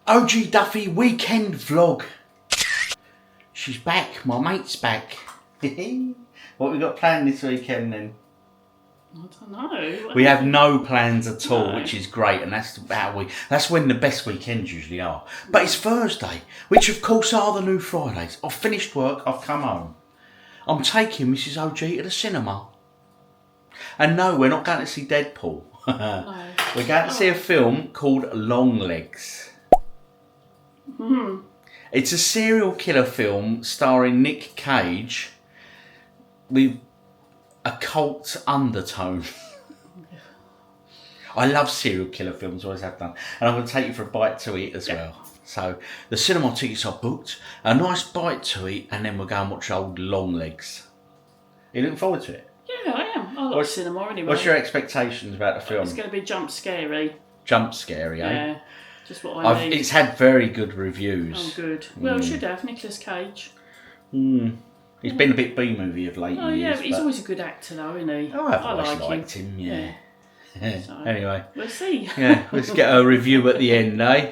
OGDuffy weekend vlog. She's back, my mate's back. What we got planned this weekend then? I don't know. We have no plans at all, which is great, and that's when the best weekends usually are. But it's Thursday, which of course are the new Fridays. I've finished work, I've come home. I'm taking MrsOG to the cinema. And no, we're not going to see Deadpool. No. We're going to see a film called Long Legs. It's a serial killer film starring Nick Cage with a cult undertone. I love serial killer films, always have done. And I'm going to take you for a bite to eat as well. So the cinema tickets are booked, a nice bite to eat, and then we'll go and watch old Long Legs. Are you looking forward to it? Yeah, I am. I like cinema anyway. What's your expectations about the film? It's going to be jump scary. Jump scary, eh? Yeah, just what I need. It's had very good reviews. Oh, good. Well, it should have. Nicolas Cage. He's been a bit B-movie of late years. Oh, yeah, but he's always a good actor, though, isn't he? Oh, I've always like liked him, yeah. So, Anyway. we'll see. Yeah, let's get a review at the end, eh?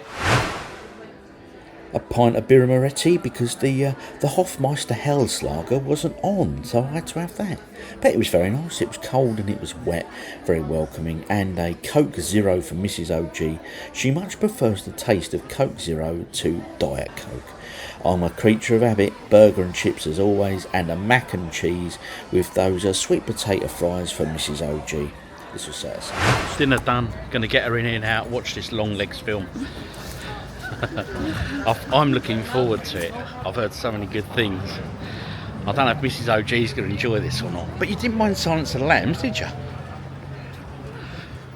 A pint of beer Moretti because the Hofmeister Hellslager wasn't on, so I had to have that. But it was very nice. It was cold and it was wet, very welcoming. And a Coke Zero from MrsOG. She much prefers the taste of Coke Zero to Diet Coke. I'm a creature of habit, burger and chips as always, and a mac and cheese with those sweet potato fries from MrsOG. This was satisfying. Dinner done. Going to get her in here now, watch this Long Legs film. I'm looking forward to it. I've heard so many good things. I don't know if MrsOG is going to enjoy this or not. But you didn't mind Silence of the Lambs, did you?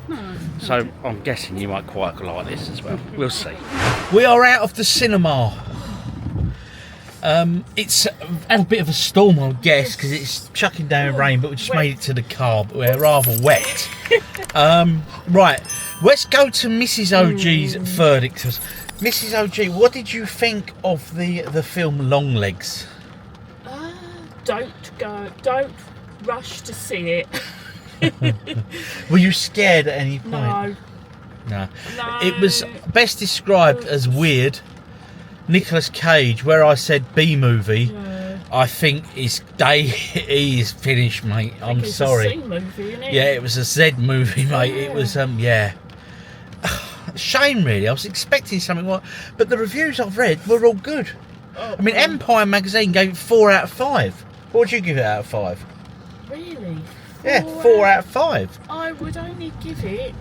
No. So I'm guessing you might quite like this as well. We'll see. We are out of the cinema. It's had a bit of a storm, I guess, because it's chucking down rain, but we just made it to the car, but we're rather wet. Right, let's go to MrsOG's verdict. MrsOG, what did you think of the film Long Legs? Don't rush to see it. Were you scared at any point? No. It was best described as weird. Nicolas Cage, where I said B-movie, I think his day he is finished, mate. I'm sorry. It was a C movie, isn't it? Yeah, it was a Z movie, mate. It was shame really. I was expecting something more, but the reviews I've read were all good. I mean, Empire magazine gave it 4 out of 5. What would you give it out of 5? Really? Yeah, 4 out of 5. I would only give it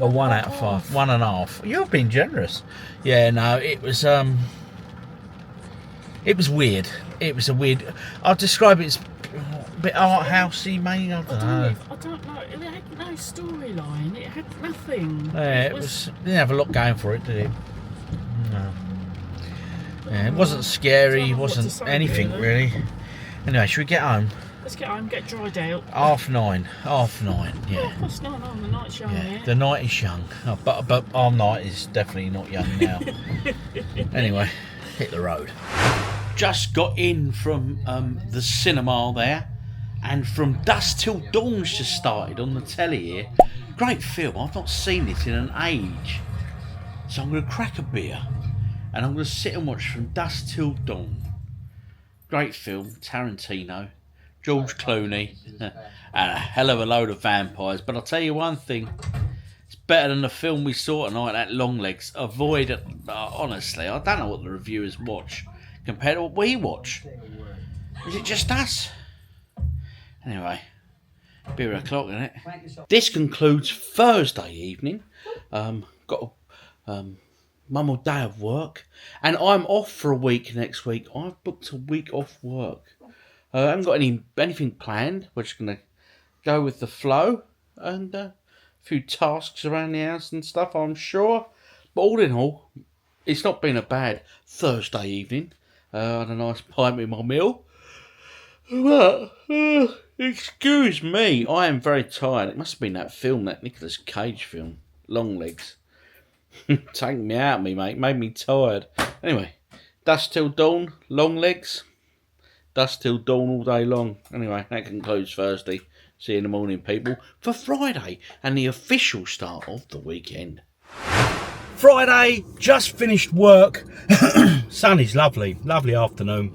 a 1 out of 5, 1.5. You've been generous. Yeah, no, it was weird. It was a weird. I'll describe it as a bit art housey, mate. I don't know. I don't know. It had no storyline. It had nothing. Yeah, it didn't have a lot going for it, did it? No. Yeah, it wasn't scary. It wasn't anything really. Anyway, should we get home? Let's get home, get dried out. 9:30, yeah. Oh, that's not on. The night's young, yeah. The night is young. Oh, but our night is definitely not young now. Anyway, hit the road. Just got in from the cinema there, and From Dusk Till Dawn's just started on the telly here. Great film. I've not seen this in an age. So I'm going to crack a beer, and I'm going to sit and watch From Dusk Till Dawn. Great film, Tarantino. George Clooney, and a hell of a load of vampires. But I'll tell you one thing, it's better than the film we saw tonight, that Long Legs. Avoid it, honestly. I don't know what the reviewers watch compared to what we watch. Is it just us? Anyway, beer o'clock, isn't it? This concludes Thursday evening. Got a mum or day of work, and I'm off for a week next week. I've booked a week off work. I haven't got anything planned. We're just going to go with the flow and a few tasks around the house and stuff, I'm sure. But all in all, it's not been a bad Thursday evening. I had a nice pint with my meal. But, excuse me, I am very tired. It must have been that film, that Nicolas Cage film, Long Legs. Taking me out of me, mate. Made me tired. Anyway, Dusk Till Dawn, Long Legs. Dusk till dawn all day long. Anyway, that concludes Thursday. See you in the morning, people, for Friday and the official start of the weekend. Friday, just finished work. Sun is lovely, lovely afternoon.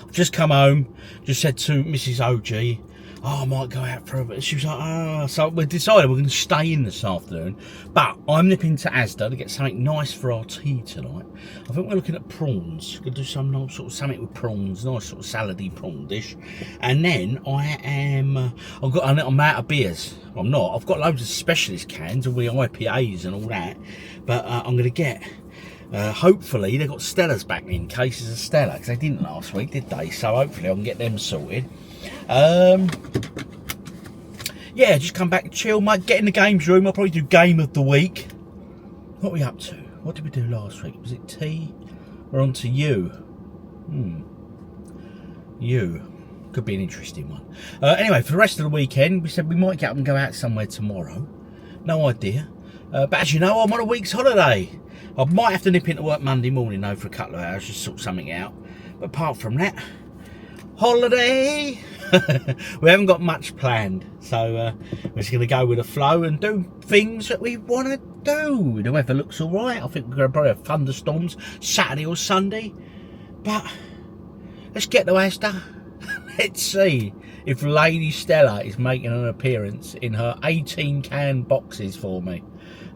I've just come home, just said to Mrs. OG, oh, I might go out for a bit. She was like, oh, so we decided we're going to stay in this afternoon. But I'm nipping to Asda to get something nice for our tea tonight. I think we're looking at prawns. Going to do some nice sort of something with prawns, nice sort of salady prawn dish. And then I'm out of beers. I'm not. I've got loads of specialist cans, all the IPAs and all that. But I'm going to get. Hopefully they've got Stellas back in, cases of Stella, because they didn't last week, did they? So hopefully I can get them sorted. Yeah, just come back and chill, mate. Get in the games room. I'll probably do game of the week. What are we up to? What did we do last week? Was it tea? We're on to you. You. Could be an interesting one. Anyway, for the rest of the weekend, we said we might get up and go out somewhere tomorrow. No idea. But as you know, I'm on a week's holiday. I might have to nip into work Monday morning though for a couple of hours, just sort something out. But apart from that, holiday. We haven't got much planned, so we're just going to go with the flow and do things that we want to do. The weather looks all right. I think we're going to probably have thunderstorms Saturday or Sunday. But let's get to Asda. Let's see if Lady Stella is making an appearance in her 18 can boxes for me.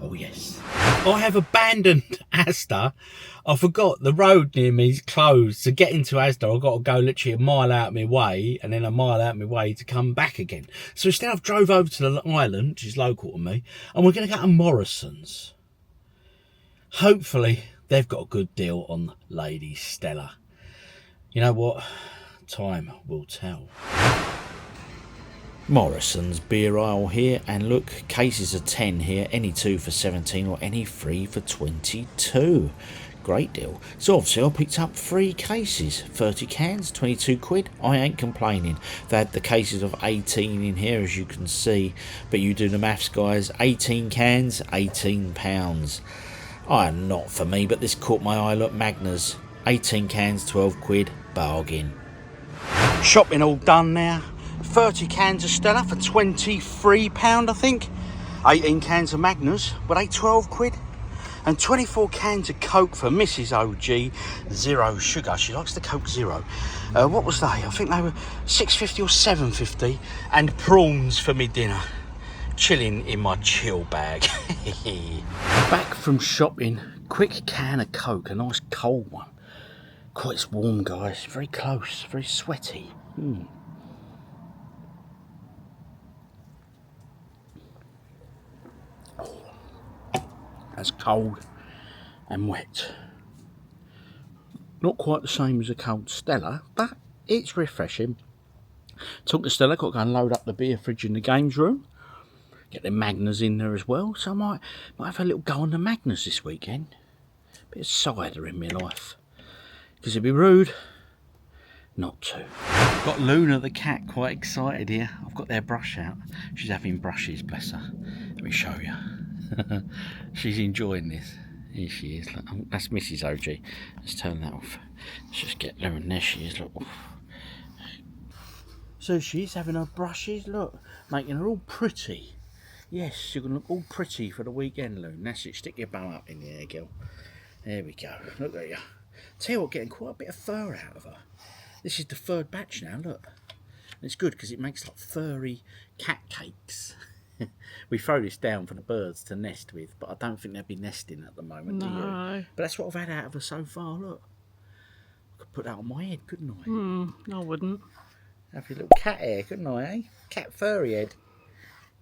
Oh yes. I have abandoned Asda. I forgot the road near me is closed. To get into Asda, I've got to go literally a mile out of my way and then a mile out of my way to come back again. So instead I've drove over to the island, which is local to me, and we're going to go to Morrison's. Hopefully they've got a good deal on Lady Stella. You know what? Time will tell. Morrison's beer aisle here, and look, cases of 10 here, any 2 for 17 or any 3 for 22. Great deal. So obviously I picked up 3 cases, 30 cans, 22 quid. I ain't complaining. They had the cases of 18 in here, as you can see, but you do the maths, guys. 18 cans, 18 pounds. Not for me, but this caught my eye. Look, Magna's 18 cans, 12 quid, bargain. Shopping all done now. 30 cans of Stella for £23, I think. 18 cans of Magners, were they 12 quid? And 24 cans of Coke for Mrs. OG, 0 sugar. She likes the Coke Zero. What was they? I think they were £6.50 or £7.50. And prawns for me dinner. Chilling in my chill bag. Back from shopping, quick can of Coke, a nice cold one. Quite, it's warm, guys. Very close, very sweaty. That's cold and wet. Not quite the same as a cold Stella, but it's refreshing. Took the Stella, got to go and load up the beer fridge in the games room. Get the Magners in there as well, so I might have a little go on the Magners this weekend. Bit of cider in my life. Because it'd be rude not to. Got Luna the cat quite excited here. I've got their brush out. She's having brushes, bless her. Let me show you. She's enjoying this. Here she is. Look, that's Mrs. OG. Let's turn that off. Let's just get there, and there she is. Look. So she's having her brushes. Look, making her all pretty. Yes, you're gonna look all pretty for the weekend, Loon. That's it. Stick your bum up in the air, girl. There we go. Look at you. Tell you what, getting quite a bit of fur out of her. This is the 3rd batch now. Look. And it's good because it makes like furry cat cakes. We throw this down for the birds to nest with, but I don't think they'll be nesting at the moment, do you? But that's what I've had out of her so far, look. I could put that on my head, couldn't I? I wouldn't. Have your little cat hair, couldn't I, eh? Cat furry head.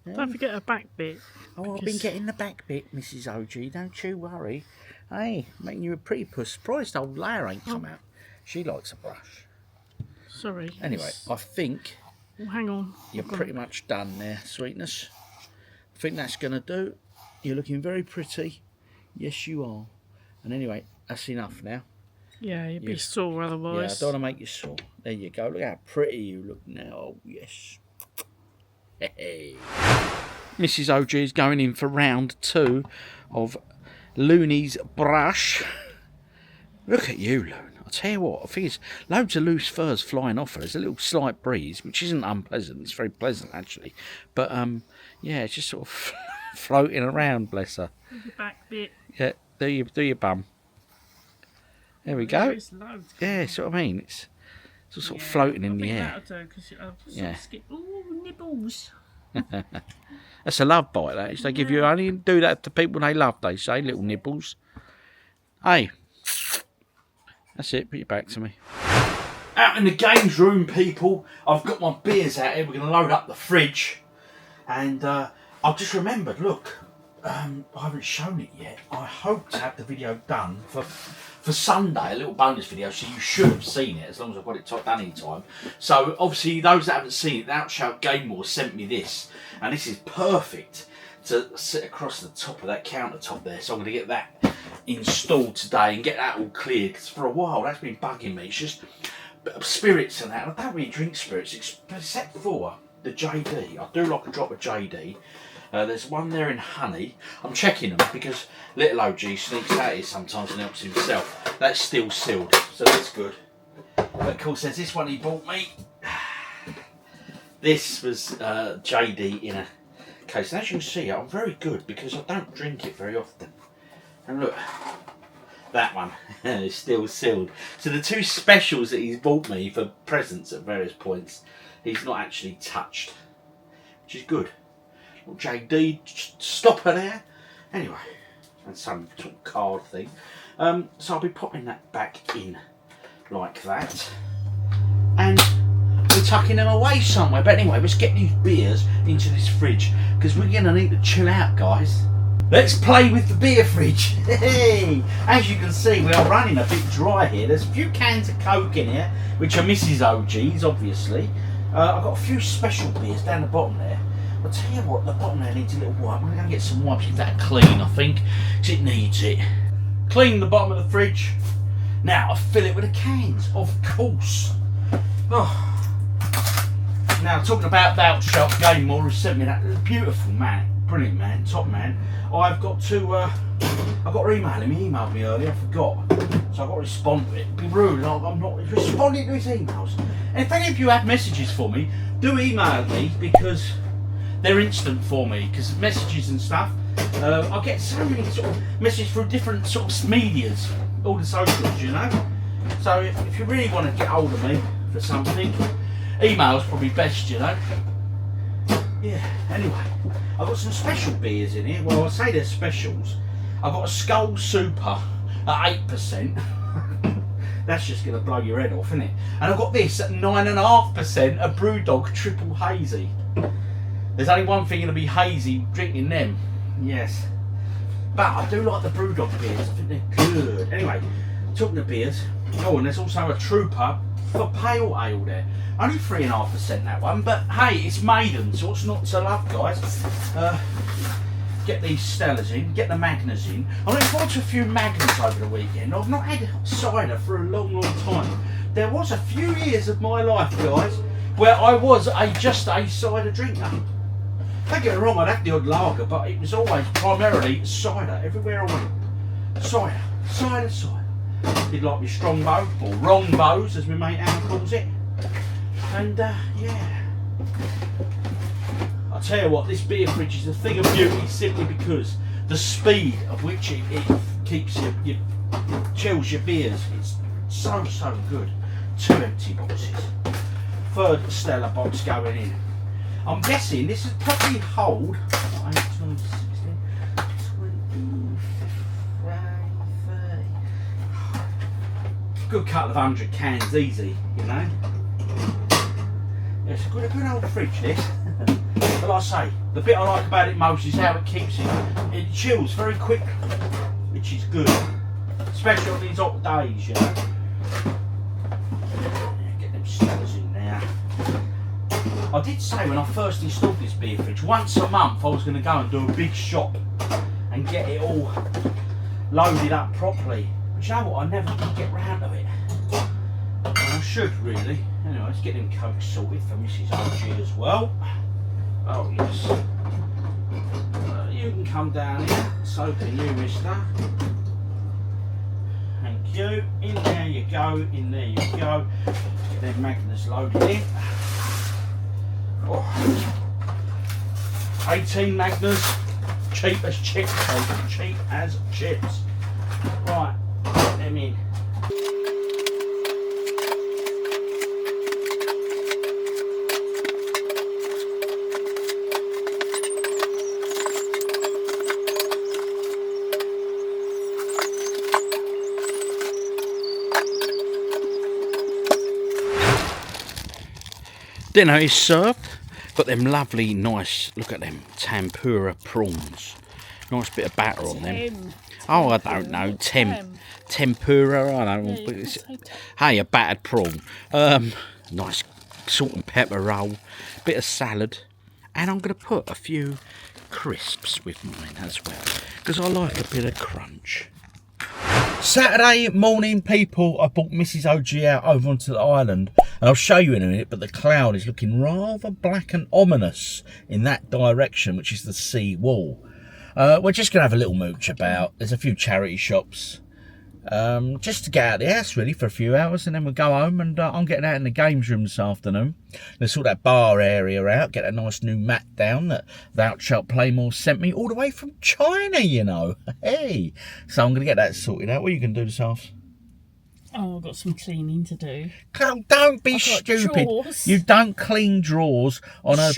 Yeah. Don't forget her back bit. Oh, I've been getting the back bit, Mrs. OG, don't you worry. Hey, making you a pretty puss. Surprised old Lair ain't come out. She likes a brush. Sorry. Anyway, I think hang on. You're pretty much done there, sweetness. I think that's going to do. You're looking very pretty. Yes, you are. And anyway, that's enough now. Yeah, you'd be sore otherwise. Yeah, I don't want to make you sore. There you go. Look how pretty you look now. Oh, yes. Hey. Mrs. OG is going in for round 2 of Looney's brush. Look at you, Loon. I'll tell you what, I think it's loads of loose furs flying off her. There's a little slight breeze, which isn't unpleasant. It's very pleasant, actually. But, yeah, it's just sort of floating around, bless her. Do your back bit. Yeah, do your bum. There we There go. is loads. Yeah, that's what I mean. It's all sort of floating in the air. That'll do, because I'll sort Yeah. of skip. Ooh, nibbles. That's a love bite, that is. They give you only do that to people they love, they say, little nibbles. Hey, that's it, put your back to me. Out in the games room, people, I've got my beers out here. We're going to load up the fridge. And I've just remembered, look, I haven't shown it yet. I hope to have the video done for Sunday, a little bonus video, so you should have seen it as long as I've got it done in time. So obviously those that haven't seen it, the Outshout Game Wars sent me this, and this is perfect to sit across the top of that countertop there. So I'm going to get that installed today and get that all cleared, because for a while that's been bugging me. It's just spirits and that. I don't really drink spirits except for the JD. I do like a drop of JD. There's one there in honey. I'm checking them because little OG sneaks out here sometimes and helps himself. That's still sealed, so that's good. But of course, there's this one he bought me. This was JD in a case. And as you can see, I'm very good because I don't drink it very often. And look, that one is still sealed. So the two specials that he's bought me for presents at various points, he's not actually touched, which is good. Little JD stopper there. Anyway, and some sort of card thing. So I'll be popping that back in like that. And we're tucking them away somewhere. But anyway, let's get these beers into this fridge because we're going to need to chill out, guys. Let's play with the beer fridge. Hey! As you can see, we are running a bit dry here. There's a few cans of Coke in here, which are MrsOG's, obviously. I've got a few special beers down the bottom there. I'll tell you what, the bottom there needs a little wipe. I'm going to go get some wipes, get that clean, I think, because it needs it. Clean the bottom of the fridge. Now I fill it with the cans, of course. Oh. Now, talking about Outshout Game Wars, who sent me that beautiful man, brilliant man, top man. I've got to email him. He emailed me earlier, I forgot. So I've got to respond to it. It'd be rude, I'm not responding to his emails. And if any of you have messages for me, do email me because they're instant for me. Because messages and stuff, I get so many sort of messages through different sort of medias, all the socials, you know. So if you really want to get hold of me for something, email's probably best, you know. Yeah, anyway, I've got some special beers in here. Well, I say they're specials. I've got a Skull Super at 8%. That's just going to blow your head off, isn't it? And I've got this at 9.5%, a Brewdog Triple Hazy. There's only one thing going to be hazy, drinking them. Yes. But I do like the Brewdog beers. I think they're good. Anyway, talking of beers. Oh, and there's also a Trooper for Pale Ale there. Only 3.5% that one, but hey, it's maiden, so what's not to love, guys? Get these Stellas in, get the Magners in. I'm looking forward to a few Magners over the weekend. I've not had cider for a long, long time. There was a few years of my life, guys, where I was just a cider drinker. Don't get me wrong, I'd have the odd lager, but it was always primarily cider. Everywhere I went, cider, cider, cider. Did like my strongbow, or wrongbows, as my mate Anne calls it. And yeah, I'll tell you what, this beer fridge is a thing of beauty simply because the speed of which it keeps it chills your beers. It's so good. 2 empty boxes. Third Stella box going in. I'm guessing this is probably hold 8, 12, 16, 20, 30. Good couple of 100 cans easy, you know. It's a good old fridge, this. But like I say, the bit I like about it most is how it keeps it chills very quickly, which is good. Especially on these hot days, you know. Get them Stellas in there. I did say when I first installed this beer fridge, once a month I was going to go and do a big shop and get it all loaded up properly. But you know what, I never did get round to it. And I should really. Anyway, let's get them Coke sorted for MrsOG as well. Oh yes. You can come down here, so can you, mister. Thank you. In there you go, in there you go. Get them Magners loaded in. Oh. 18 Magners, cheap as chips, people. Cheap as chips. Right, get them in. Dinner is served. Got them lovely, nice, look at them, tempura prawns. Nice bit of batter on them. Oh, I don't know, tempura, I don't know. But it's, hey, a battered prawn. Nice salt and pepper roll, bit of salad. And I'm going to put a few crisps with mine as well, because I like a bit of crunch. Saturday morning, people, I brought Mrs. OG out over onto the island, and I'll show you in a minute, but the cloud is looking rather black and ominous in that direction, which is the sea wall. We're just going to have a little mooch about. There's a few charity shops, just to get out of the house really for a few hours, and then we'll go home, and I'm getting out in the games room this afternoon. Let's sort that bar area out, get a nice new mat down that Thou Shalt Playmore sent me all the way from China, you know. Hey, so I'm going to get that sorted out. What are you going to do this afternoon? Oh, I've got some cleaning to do. Don't be stupid. Chores. You don't clean drawers on a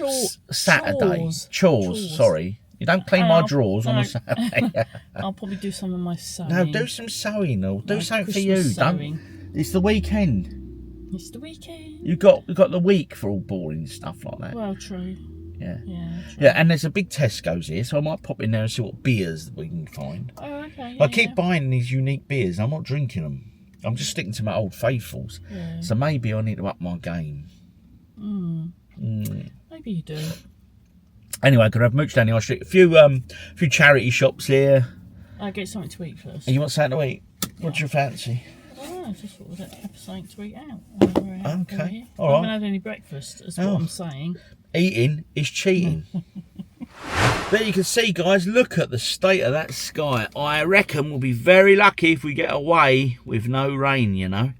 Saturday. Chores, sorry. You don't clean my drawers on a Saturday. I'll probably do some of my sewing. No, do some sewing or do something for you. Christmas Don't. sewing. It's the weekend. It's the weekend. You've got the week for all boring stuff like that. Well, true. Yeah. Yeah, true. Yeah, and there's a big Tesco's here, so I might pop in there and see what beers we can find. Oh, okay. I keep buying these unique beers. I'm not drinking them. I'm just sticking to my old faithfuls. Yeah. So maybe I need to up my game. Maybe you do. Anyway, I'm gonna have mooch down the high street. A few charity shops here. I'll get something to eat first. And you want something to eat? What's your fancy? I just thought we'd have something to eat out. Okay, I all right. haven't had any breakfast, is what I'm saying. Eating is cheating. There you can see, guys, look at the state of that sky. I reckon we'll be very lucky if we get away with no rain, you know.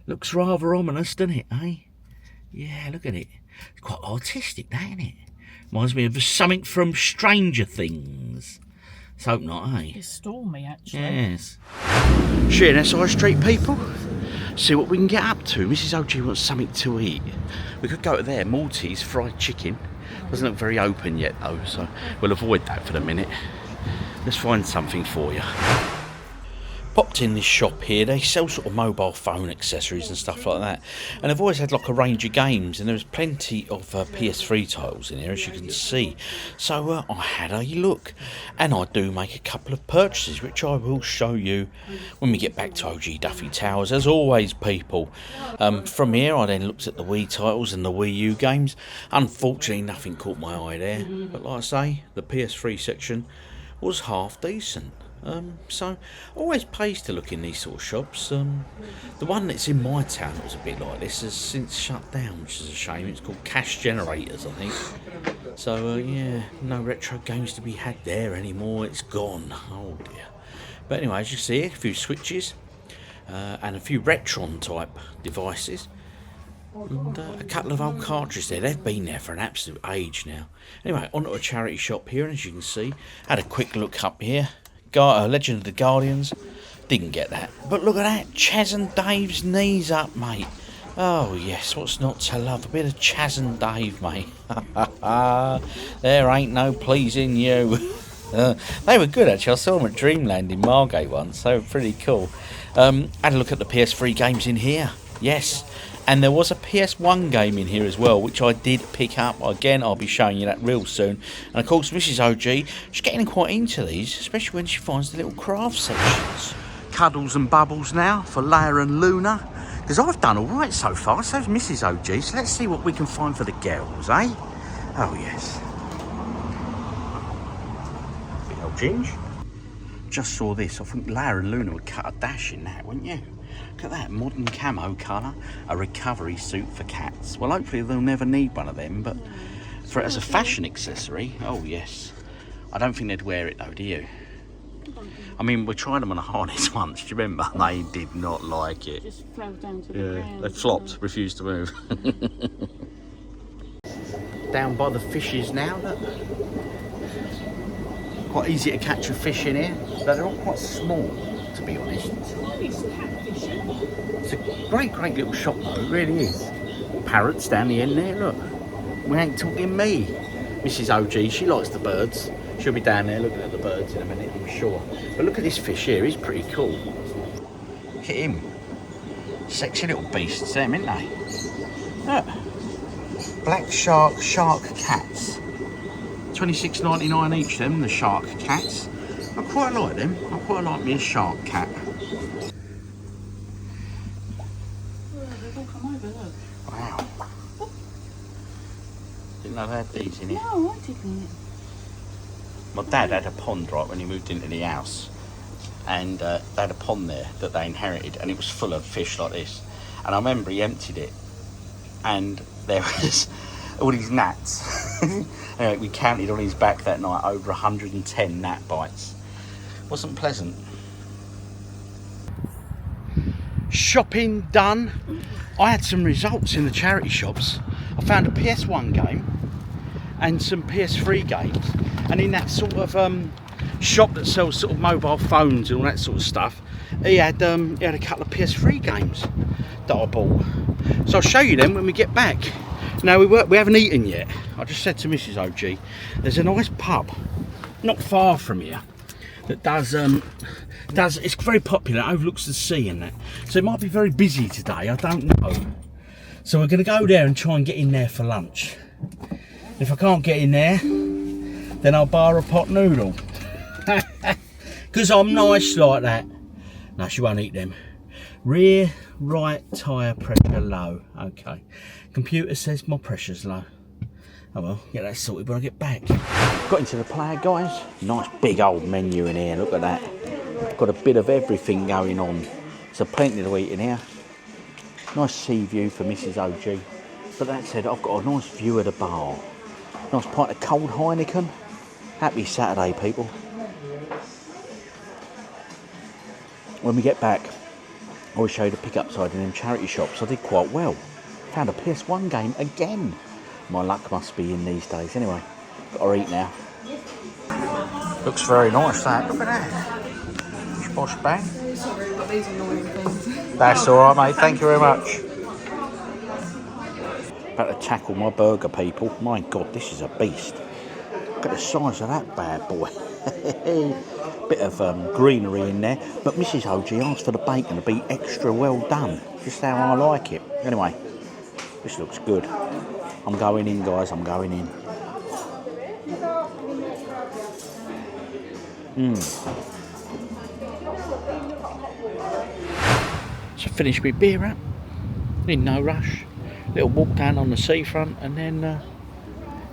Looks rather ominous, doesn't it, eh? Yeah, look at it. It's quite artistic, that, isn't it? Reminds me of something from Stranger Things. Let's hope not, eh? It's stormy, actually. Yes. Shenanigans Street, people. See what we can get up to. Mrs. OG wants something to eat. We could go to there, Maltese fried chicken. Doesn't look very open yet though, so we'll avoid that for the minute. Let's find something for you. Popped in this shop here. They sell sort of mobile phone accessories and stuff like that, and they've always had like a range of games, and there's plenty of PS3 titles in here, as you can see. So I had a look, and I do make a couple of purchases, which I will show you when we get back to OGDuffy Towers. As always, people, from here I then looked at the Wii titles and the Wii U games. Unfortunately, nothing caught my eye there, but like I say, the PS3 section was half decent. So always pays to look in these sort of shops. The one that's in my town that was a bit like this has since shut down, which is a shame. It's called Cash Generators, I think. So yeah, no retro games to be had there anymore. It's gone. Oh dear. But anyway, as you see, a few switches and a few Retron type devices. And a couple of old cartridges there. They've been there for an absolute age now. Anyway, onto a charity shop here, and as you can see, had a quick look up here. Legend of the Guardians, didn't get that, but look at that, Chaz and Dave's knees up, mate. Oh yes, what's not to love? A bit of Chaz and Dave, mate. There ain't no pleasing you. They were good actually. I saw them at Dreamland in Margate once. They were pretty cool. Had a look at the PS3 games in here. Yes. And there was a PS1 game in here as well, which I did pick up. Again, I'll be showing you that real soon. And of course, Mrs. OG, she's getting quite into these, especially when she finds the little craft sections. Cuddles and bubbles now for Leia and Luna. Because I've done all right so far, so's Mrs. OG. So let's see what we can find for the girls, eh? Oh, yes. Bit old Ginge. Just saw this. I think Leia and Luna would cut a dash in that, wouldn't you? Look at that, modern camo colour, a recovery suit for cats. Well, hopefully they'll never need one of them, but for it as a fashion accessory, oh yes. I don't think they'd wear it though, do you? I mean, we tried them on a harness once, do you remember? They did not like it. Just fell down to the ground. They flopped, refused to move. Down by the fishes now, look. quite easy to catch a fish in here, but they're all quite small, to be honest. It's a great little shop though, it really is. Parrots down the end there, look. We ain't talking me. Mrs OG, she likes the birds. She'll be down there looking at the birds in a minute, I'm sure. But look at this fish here, he's pretty cool. Look at him. Sexy little beasts, them, ain't they? Look. Black shark cats. $26.99 each, them, the shark cats. I quite like them. I quite like me a shark cat. They've all come over, look. Wow. Didn't know they had these in here. No, I didn't. My dad had a pond, right, when he moved into the house. And they had a pond there that they inherited, and it was full of fish like this. And I remember he emptied it, and there was all these gnats. Anyway, we counted on his back that night over 110 gnat bites. Wasn't pleasant. Shopping done. I had some results in the charity shops. I found a PS1 game and some PS3 games, and in that sort of shop that sells sort of mobile phones and all that sort of stuff, he had a couple of PS3 games that I bought. So I'll show you them when we get back. Now we haven't eaten yet. I just said to Mrs OG, there's a nice pub not far from here that does it's very popular, it overlooks the sea and that. So it might be very busy today, I don't know. So we're going to go there and try and get in there for lunch. If I can't get in there, then I'll bar a pot noodle. Because I'm nice like that. No, she won't eat them. Rear right tyre pressure low. Okay. Computer says my pressure's low. Oh well, get that sorted when I get back. Got into the player, guys. Nice big old menu in here, look at that. Got a bit of everything going on. So plenty to eat in here. Nice sea view for Mrs OG. But that said, I've got a nice view of the bar. Nice pint of cold Heineken. Happy Saturday, people. When we get back, I'll show you the pick-up side in them charity shops. I did quite well. Found a PS1 game again. My luck must be in these days. Anyway, got to eat now. Looks very nice, that. Look at that. Bosh bang. Sorry, but these are noisy things. That's alright, mate. Thank you very much. About to tackle my burger, people. My God, this is a beast. Look at the size of that bad boy. Bit of greenery in there. But Mrs OG asked for the bacon to be extra well done. Just how I like it. Anyway, this looks good. I'm going in, guys. I'm going in. So finished my beer up. In no rush. Little walk down on the seafront, and then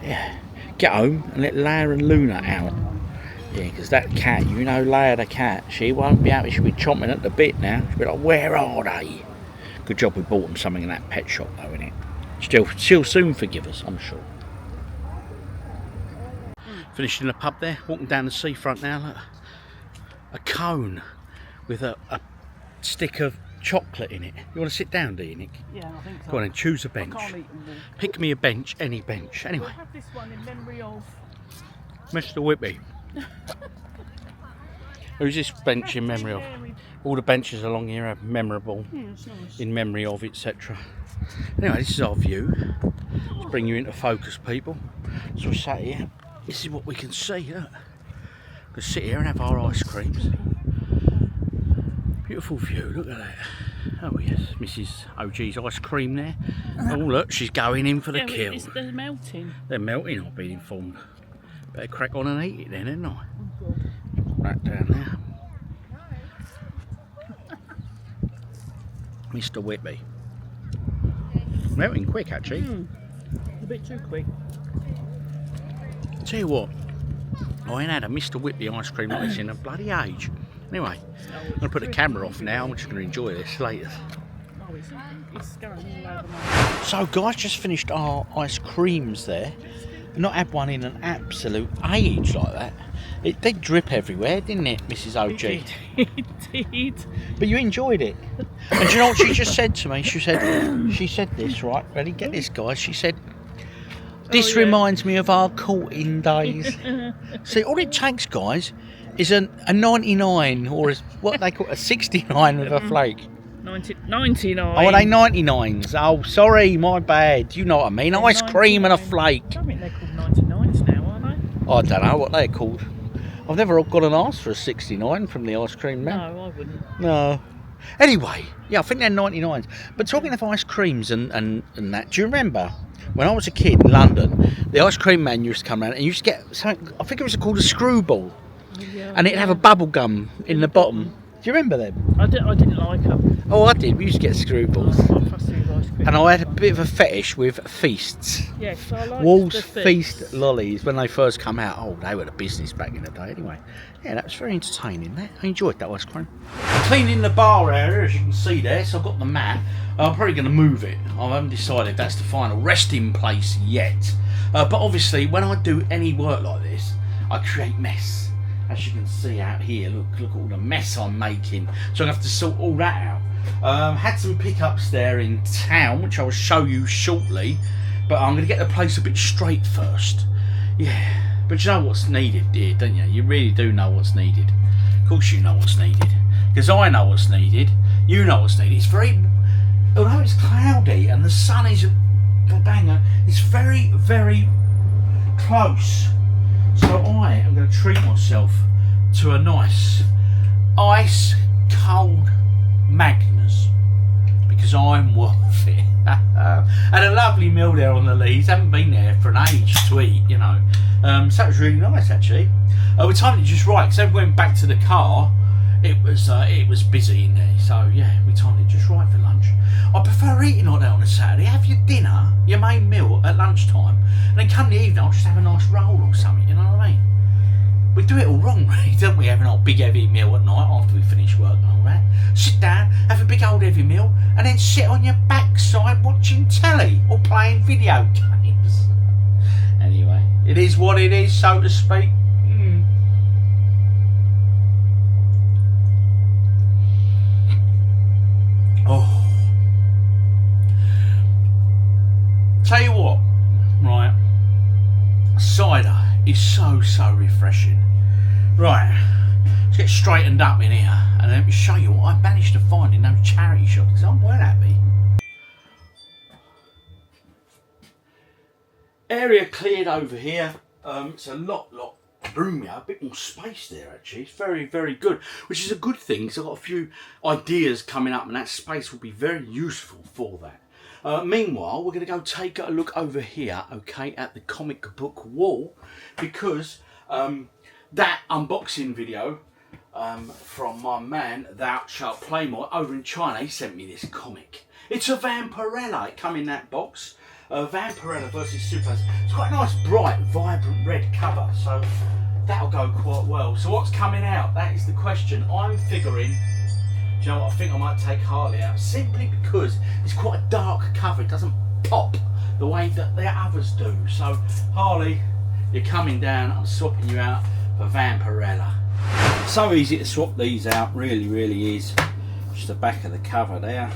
yeah, get home and let Leia and Luna out. Yeah, because that cat, you know Leia the cat, she won't be happy. She'll be chomping at the bit now. She'll be like, where are they? Good job we bought them something in that pet shop though, innit? She'll soon forgive us, I'm sure. Finished in the pub there, walking down the seafront now. Look, a cone with a stick of chocolate in it. You want to sit down, do you, Nick? Yeah, I think so. Go on then, choose a bench. I can't eat them all. Pick me a bench, any bench. Anyway, We'll have this one in memory of Mr. Whippy. Who's this bench in memory of? All the benches along here are memorable, it's nice. in memory of, etc. Anyway, this is our view. Let's bring you into focus, people. So we're sat here. This is what we can see. Look. We can sit here and have our ice creams. Beautiful view. Look at that. Oh yes, Mrs OG's ice cream there. Oh look, she's going in for the kill. They're melting. They're melting, I've been informed. Better crack on and eat it then, ain't I? Right down there. Mr. Whitby. Melting quick, actually. A bit too quick. Tell you what, I ain't had a Mr. Whitby ice cream like this in a bloody age. Anyway, I'm going to put the camera off now. I'm just going to enjoy this later. Oh, it's going all over my... So, guys, just finished our ice creams there. Not had one in an absolute age like that. It did drip everywhere, didn't it, Mrs. OG? It did. But you enjoyed it. And do you know what she just said to me? She said this, right? Ready? Get this, guys. She said, This Oh, yeah. reminds me of our courting days. See, all it takes, guys, is a 99 or what they call a 69 with a flake. 99. Oh, are they 99s? Oh, sorry, my bad. You know what I mean. They're Ice cream and a 99. flake. I think they're called 99s now, aren't they? I don't know what they're called. I've never got an ask for a 69 from the ice cream man. No, I wouldn't. No. Anyway, yeah, I think they're 99s. But talking of ice creams and that, do you remember when I was a kid in London, the ice cream man used to come around and you used to get something, I think it was called a screwball, Yeah, and it'd have a bubble gum in the bottom. Do you remember them? I didn't like them. Oh, I did. We used to get screwballs. I'm not fussy with ice cream. And I had a bit of a fetish with feasts. Yes, I like Walls the Feast lollies when they first come out. Oh, they were the business back in the day anyway. Yeah, that was very entertaining. That I enjoyed that ice cream. Cleaning the bar area, as you can see there. So I've got the mat. I'm probably going to move it. I haven't decided that's the final resting place yet. But obviously, when I do any work like this, I create mess. As you can see out here, look at all the mess I'm making. So I'm going to have to sort all that out. Had some pickups there in town, which I will show you shortly. But I'm going to get the place a bit straight first. Yeah, but you know what's needed, dear, don't you? You really do know what's needed. Of course you know what's needed. Because I know what's needed. You know what's needed. It's very... Although it's cloudy and the sun is a banger, it's very, very close. So I am going to treat myself to a nice ice cold Magnus because I'm worth it. Had a lovely meal there on the Lees. Haven't been there for an age to eat, you know. So that was really nice actually. We timed it just right because we went back to the car. It was busy in there, so yeah, we timed it just right for lunch. I prefer eating like that on a Saturday. Have your dinner, your main meal at lunchtime, and then come the evening, I'll just have a nice roll or something, you know what I mean? We do it all wrong, really, don't we? Having our big heavy meal at night after we finish work and all that. Sit down, have a big old heavy meal, and then sit on your backside watching telly or playing video games. Anyway, it is what it is, so to speak. Oh, tell you what, right, cider is so refreshing. Right, let's get straightened up in here and let me show you what I managed to find in those charity shops because I'm well happy. Area cleared over here. It's a lot roomier, a bit more space there actually. It's very good, which is a good thing because I've got a few ideas coming up and that space will be very useful for that. Meanwhile, we're going to go take a look over here, okay, at the comic book wall because that unboxing video from my man Thou Shalt Play More over in China, he sent me this comic. It's a Vampirella. It come in that box. Vampirella versus Super. It's quite a nice, bright, vibrant red cover, so that'll go quite well. So what's coming out? That is the question. I'm figuring, do you know what, I think I might take Harley out simply because it's quite a dark cover. It doesn't pop the way that the others do. So Harley, you're coming down. I'm swapping you out for Vampirella. So easy to swap these out, really is. Just the back of the cover there.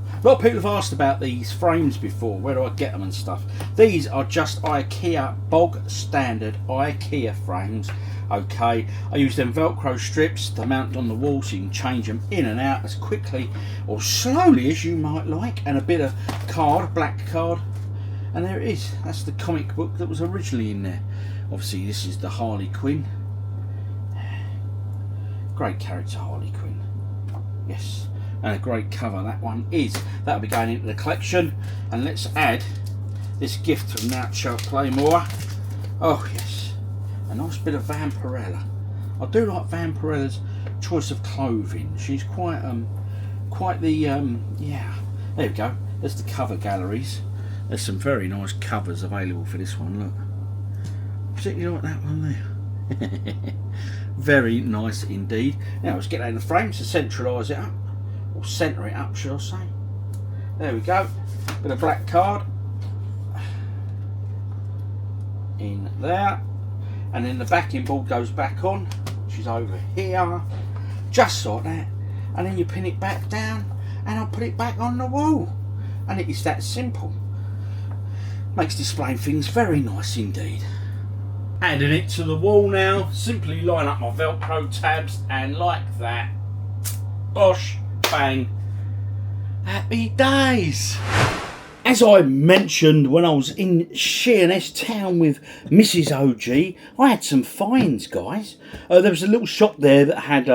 A lot of people have asked about these frames before, where do I get them and stuff. These are just IKEA, bog standard IKEA frames, okay. I use them Velcro strips to mount on the wall so you can change them in and out as quickly or slowly as you might like, and a bit of card, black card, and there it is. That's the comic book that was originally in there. Obviously this is the Harley Quinn. Great character, Harley Quinn, yes. And a great cover that one is. That'll be going into the collection. And let's add this gift from Thou Shalt Play More. Oh yes, a nice bit of Vampirella. I do like Vampirella's choice of clothing. She's quite the yeah. There we go. There's the cover galleries. There's some very nice covers available for this one. Look, particularly like that one there. Very nice indeed. Now let's get that in the frame to centralise it up. Or centre it up, should I say. There we go. Bit of black card in there, and then the backing board goes back on, which is over here, just like that, and then you pin it back down and I'll put it back on the wall, and it is that simple. Makes displaying things very nice indeed. Adding it to the wall now, simply line up my Velcro tabs and like that, bosh, bang, happy days. As I mentioned when I was in Sheerness town with MrsOG, I had some finds, guys. There was a little shop there that had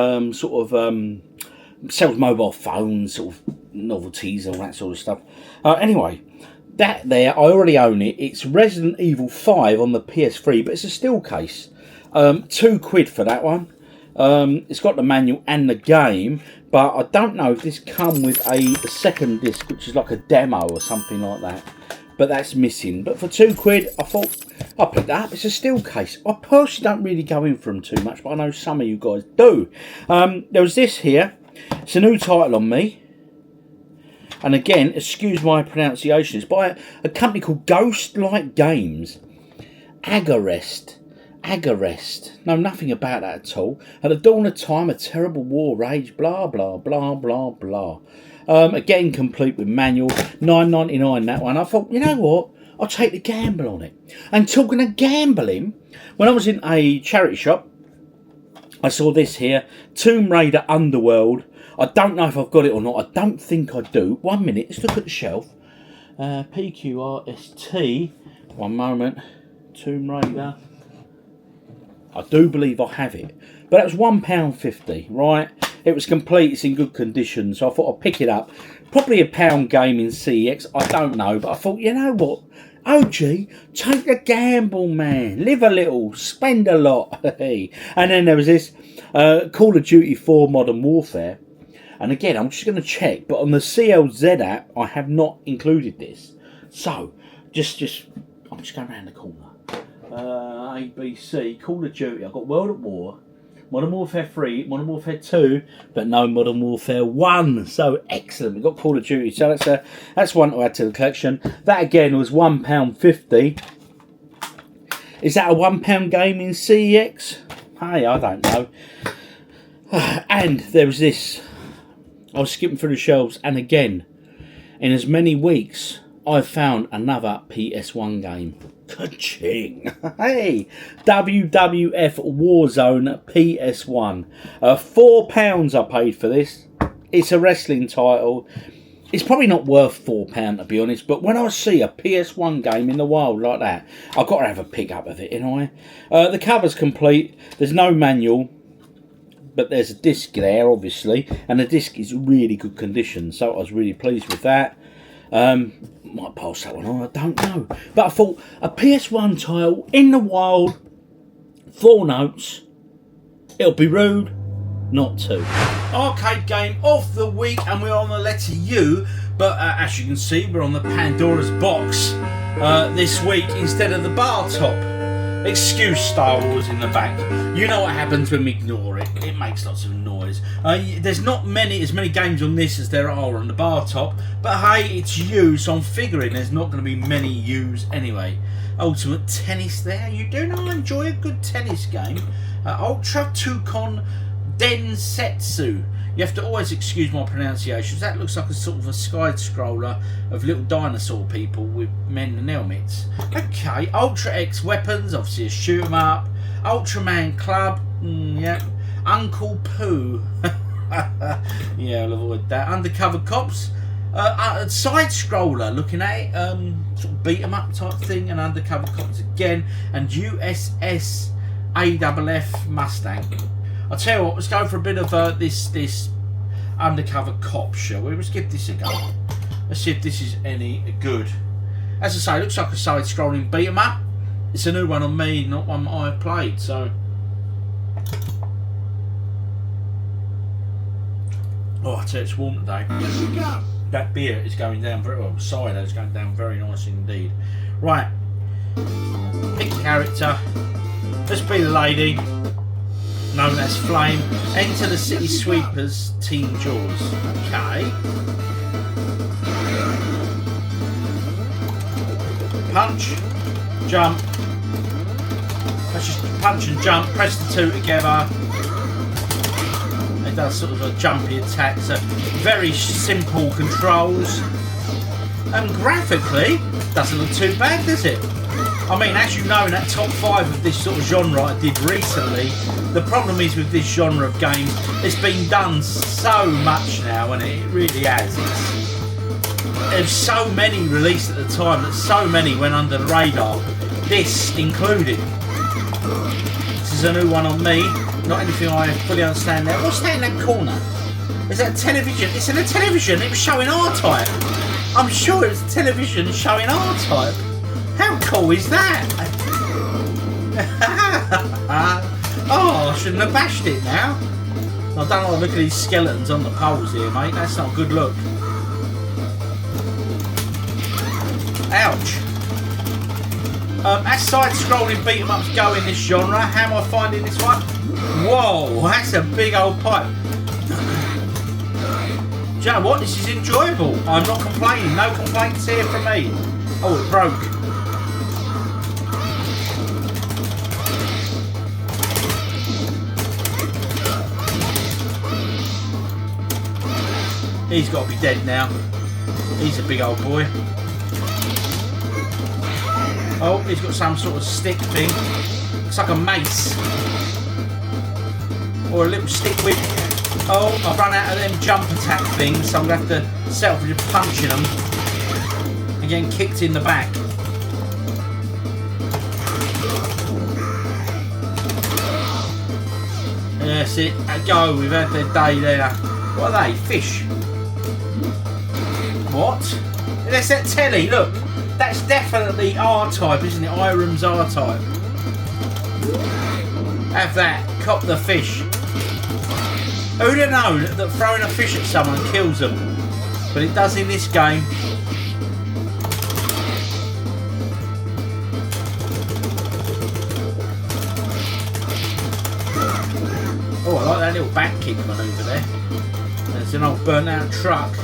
sells mobile phones, sort of novelties, all that sort of stuff. Anyway, that there, I already own it. It's Resident Evil 5 on the PS3, but it's a still case. £2 for that one. It's got the manual and the game, but I don't know if this come with a second disc, which is like a demo or something like that. But that's missing. But for £2, I thought I'll pick that up. It's a still case. I personally don't really go in for them too much, but I know some of you guys do. There was this here. It's a new title on me. And again, excuse my pronunciation, it's by a company called Ghostlight Games. Agarest. Know nothing about that at all. At the dawn of time, a terrible war raged, blah, blah, blah, blah, blah. Again, complete with manual, $9.99 that one. I thought, you know what? I'll take the gamble on it. And talking of gambling, when I was in a charity shop, I saw this here, Tomb Raider Underworld. I don't know if I've got it or not. I don't think I do. 1 minute, let's look at the shelf. PQRST, 1 moment, Tomb Raider. I do believe I have it. But that was £1.50, right? It was complete, it's in good condition, so I thought I'd pick it up. Probably a £1 game in CEX, I don't know, but I thought, you know what? OG, take the gamble, man. Live a little, spend a lot. And then there was this Call of Duty 4 Modern Warfare. And again, I'm just going to check, but on the CLZ app, I have not included this. So, I'm just going around the corner. ABC, Call of Duty. I've got World at War, Modern Warfare 3, Modern Warfare 2, but no Modern Warfare 1. So excellent. We've got Call of Duty. So that's one to add to the collection. That again was £1.50. Is that a £1 game in CEX? Hey, I don't know. And there was this. I was skipping through the shelves, and again, in as many weeks, I've found another PS1 game. Ka-ching! Hey! WWF Warzone PS1. £4 I paid for this. It's a wrestling title. It's probably not worth £4 to be honest, but when I see a PS1 game in the wild like that, I've got to have a pick up of it, you know. The cover's complete. There's no manual, but there's a disc there, obviously, and the disc is really good condition, so I was really pleased with that. Might pass that one on, I don't know. But I thought, a PS1 title in the wild, 4 notes, it'll be rude not to. Arcade game of the week, and we're on the letter U, but as you can see, we're on the Pandora's box this week instead of the bar top. Excuse Star Wars in the back. You know what happens when we ignore it. It makes lots of noise. There's not as many games on this as there are on the bar top. But hey, it's U, so I'm figuring there's not going to be many U's anyway. Ultimate Tennis there. You do know I enjoy a good tennis game. Ultra Tukon Densetsu. You have to always excuse my pronunciations. That looks like a sort of a side scroller of little dinosaur people with men in helmets. Okay, Ultra X Weapons, obviously a shoot 'em up. Ultraman Club, yeah. Uncle Pooh. Yeah, I'll avoid that. Undercover Cops. Side scroller, looking at it, sort of beat 'em up type thing, and Undercover Cops again, and USS AFF Mustang. I'll tell you what, let's go for a bit of this Undercover Cop, shall we? Let's give this a go. Let's see if this is any good. As I say, it looks like a side-scrolling beat 'em up. It's a new one on me, not one I've played, so. Oh, I tell you, it's warm today. That beer is going down very well. Cider is going down very nice indeed. Right, pick character. Let's be the lady, known as Flame. Enter the City Sweepers Team Chores. Okay. Punch, jump. Let's just punch and jump. Press the two together. It does sort of a jumpy attack. So very simple controls. And graphically, doesn't look too bad, does it? I mean, as you know, in that top 5 of this sort of genre I did recently, the problem is with this genre of games, it's been done so much now, and it really has. There's so many released at the time that so many went under the radar, this included. This is a new one on me, not anything I fully understand now. What's that in that corner? Is that a television? It's in a television, it was showing R-Type. I'm sure it was a television showing R-Type. How cool is that? Oh, I shouldn't have bashed it now. I don't want to look at these skeletons on the poles here, mate. That's not a good look. Ouch. As side-scrolling beat-em-ups go in this genre, how am I finding this one? Whoa, that's a big old pipe. Do you know what? This is enjoyable. I'm not complaining. No complaints here from me. Oh, it broke. He's got to be dead now. He's a big old boy. Oh, he's got some sort of stick thing. It's like a mace. Or a little stick whip. Oh, I've run out of them jump attack things, so I'm going to have to settle for just punching them and getting kicked in the back. That's it. Go, we've had their day there. What are they? Fish. What? That's that telly, look. That's definitely R-Type, isn't it? Irem's R-Type. Have that. Cop the fish. Who'd have known that throwing a fish at someone kills them? But it does in this game. Oh, I like that little back kick manoeuvre there. There's an old burnt out truck.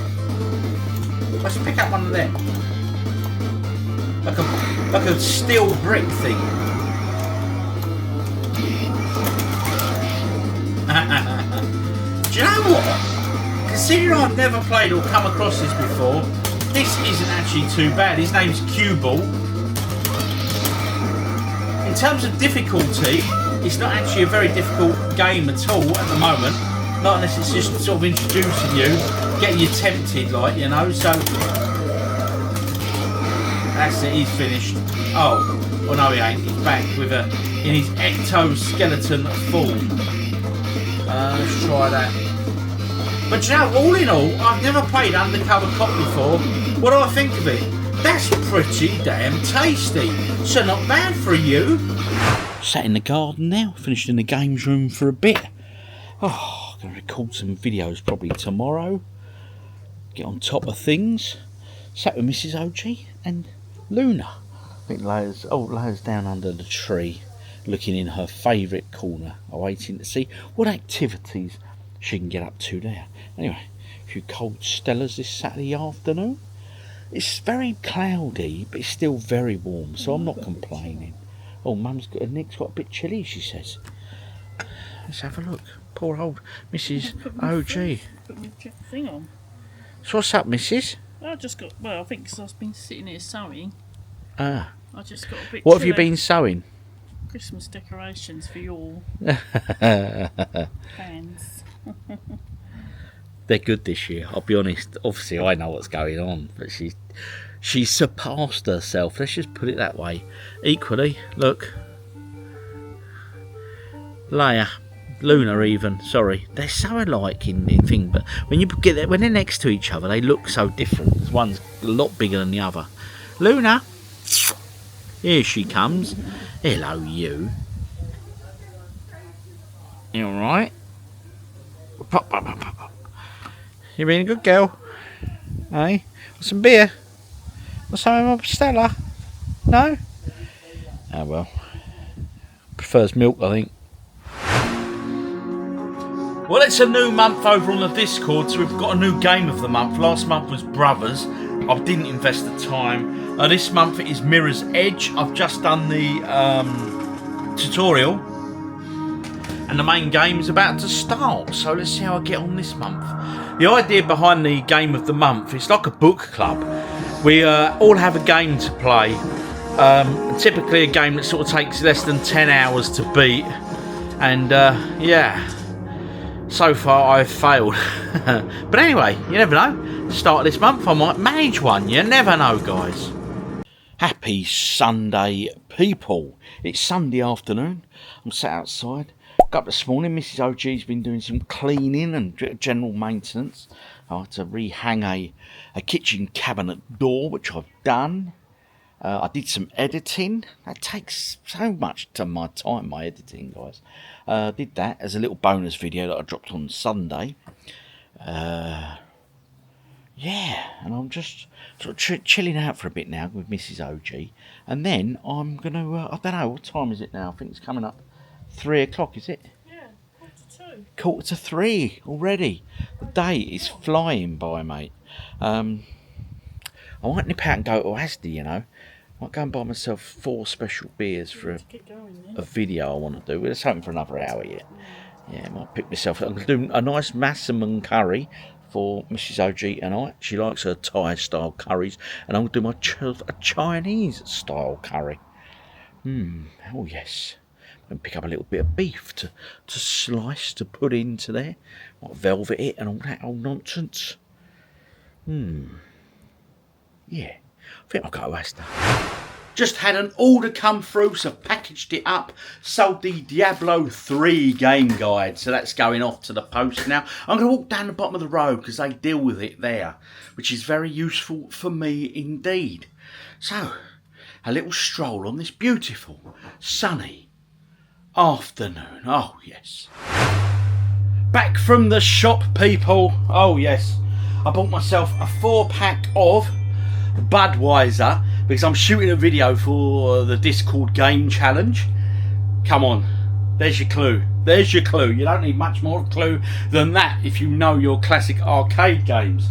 Let's pick up one of them. Like a steel brick thing. Do you know what? Considering I've never played or come across this before, this isn't actually too bad. His name's Q-Ball. In terms of difficulty, it's not actually a very difficult game at all at the moment. Not unless it's just sort of introducing you, getting you tempted, like, you know, so... That's it, he's finished. Oh, well no he ain't, he's back with in his ectoskeleton form. Let's try that. But you know, all in all, I've never played Undercover Cop before. What do I think of it? That's pretty damn tasty. So not bad for you. Sat in the garden now, finished in the games room for a bit. Oh, I'm going to record some videos probably tomorrow. Get on top of things. Sat with MrsOG and Luna. I think Laya's down under the tree, looking in her favourite corner, waiting to see what activities she can get up to there. Anyway, a few cold Stellas this Saturday afternoon. It's very cloudy, but it's still very warm, so I'm not complaining. Oh, Nick's got a bit chilly, she says. Let's have a look. Poor old MrsOG. Put my thing on. So what's up, Mrs? I just got, well, I think because I've been sitting here sewing. Ah. I just got a bit What have chilly. you been sewing? Christmas decorations for your fans. They're good this year, I'll be honest. Obviously, I know what's going on, but she surpassed herself. Let's just put it that way. Equally, look. Leia. Luna even, sorry, they're so alike in thing, but when when they're next to each other, they look so different. One's a lot bigger than the other. Luna, here she comes. Hello, you. You all right? Pop, pop, pop, pop. You being a good girl? Hey, want some beer? Want some of my Stella? No? Oh well. Prefers milk, I think. Well, it's a new month over on the Discord, so we've got a new game of the month. Last month was Brothers. I didn't invest the time. This month it is Mirror's Edge. I've just done the tutorial, and the main game is about to start. So let's see how I get on this month. The idea behind the game of the month is like a book club, We all have a game to play. Typically a game that sort of takes less than 10 hours to beat. And yeah, so far I've failed. But anyway, you never know. Start of this month I might manage one. You never know, guys. Happy Sunday, people. It's Sunday afternoon. I'm sat outside. Got up this morning. Mrs. OG's been doing some cleaning and general maintenance. I had to rehang a kitchen cabinet door, which I've done. I did some editing. That takes so much of my time, my editing, guys. Did that as a little bonus video that I dropped on Sunday. Yeah, and I'm just sort of chilling out for a bit now with Mrs. OG. And then I'm going to, I don't know, what time is it now? I think it's coming up 3 o'clock, is it? Yeah, 2:45. 2:45 already. The day is flying by, mate. I might nip out and go to Asda, you know. I might go and buy myself 4 special beers for a video I want to do. We're hoping for another hour yet. Yeah, I might pick myself up. I'm going to do a nice massaman curry for Mrs. OG and I. She likes her Thai-style curries. And I'm going to do my Chinese-style curry. Oh yes. I'm going to pick up a little bit of beef to slice, to put into there. Might velvet it and all that old nonsense. Yeah, I think I'll go to Asda. Just had an order come through, so packaged it up. Sold the Diablo 3 game guide, so that's going off to the post now. I'm going to walk down the bottom of the road because they deal with it there, which is very useful for me indeed. So, a little stroll on this beautiful, sunny afternoon. Oh, yes. Back from the shop, people. Oh, yes. I bought myself a 4-pack of Budweiser because I'm shooting a video for the Discord game challenge. Come on, there's your clue. There's your clue. You don't need much more clue than that if you know your classic arcade games.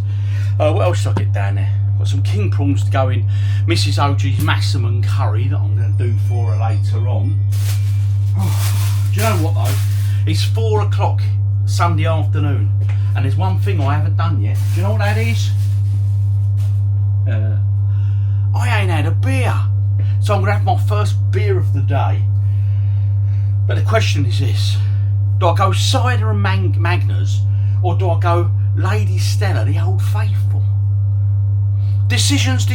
What else did I get down there? Got some king prawns to go in Mrs. OG's massaman curry that I'm going to do for her later on. Oh, do you know what though? It's 4 o'clock Sunday afternoon and there's one thing I haven't done yet. Do you know what that is? I ain't had a beer, so I'm going to have my first beer of the day. But the question is this: do I go cider and Magners, or do I go Lady Stella, the Old Faithful? Decisions.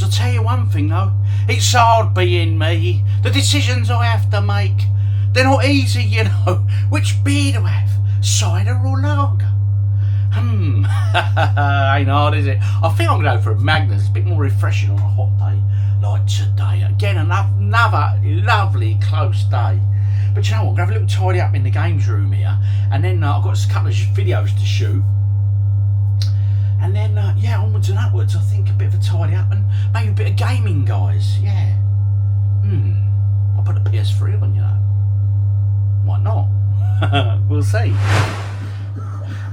I tell you one thing though, it's hard being me. The decisions I have to make, they're not easy, you know. Which beer do I have, cider or lager? Ain't hard, is it? I think I'm going to go for a Magnus. It's a bit more refreshing on a hot day like today. Again, another lovely close day. But you know what? I'm going to have a little tidy up in the games room here. And then I've got a couple of videos to shoot. And then, yeah, onwards and upwards. I think a bit of a tidy up and maybe a bit of gaming, guys. Yeah. I'll put the PS3 on, you know. Why not? We'll see.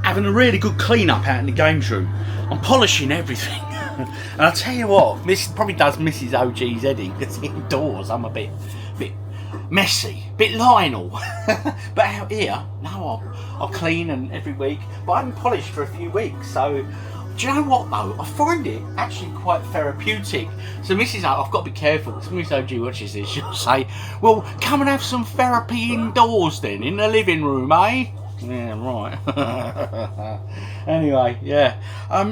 Having a really good clean up out in the games room. I'm polishing everything. And I'll tell you what, this probably does Mrs. OG's heading because indoors I'm a bit messy, a bit Lionel. But out here, no, I'll clean and every week. But I haven't polished for a few weeks, so do you know what though? I find it actually quite therapeutic. So Mrs. O, I've got to be careful because Mrs. OG watches this. She'll say, "Well, come and have some therapy indoors then, in the living room, eh?" Yeah, right. Anyway, yeah.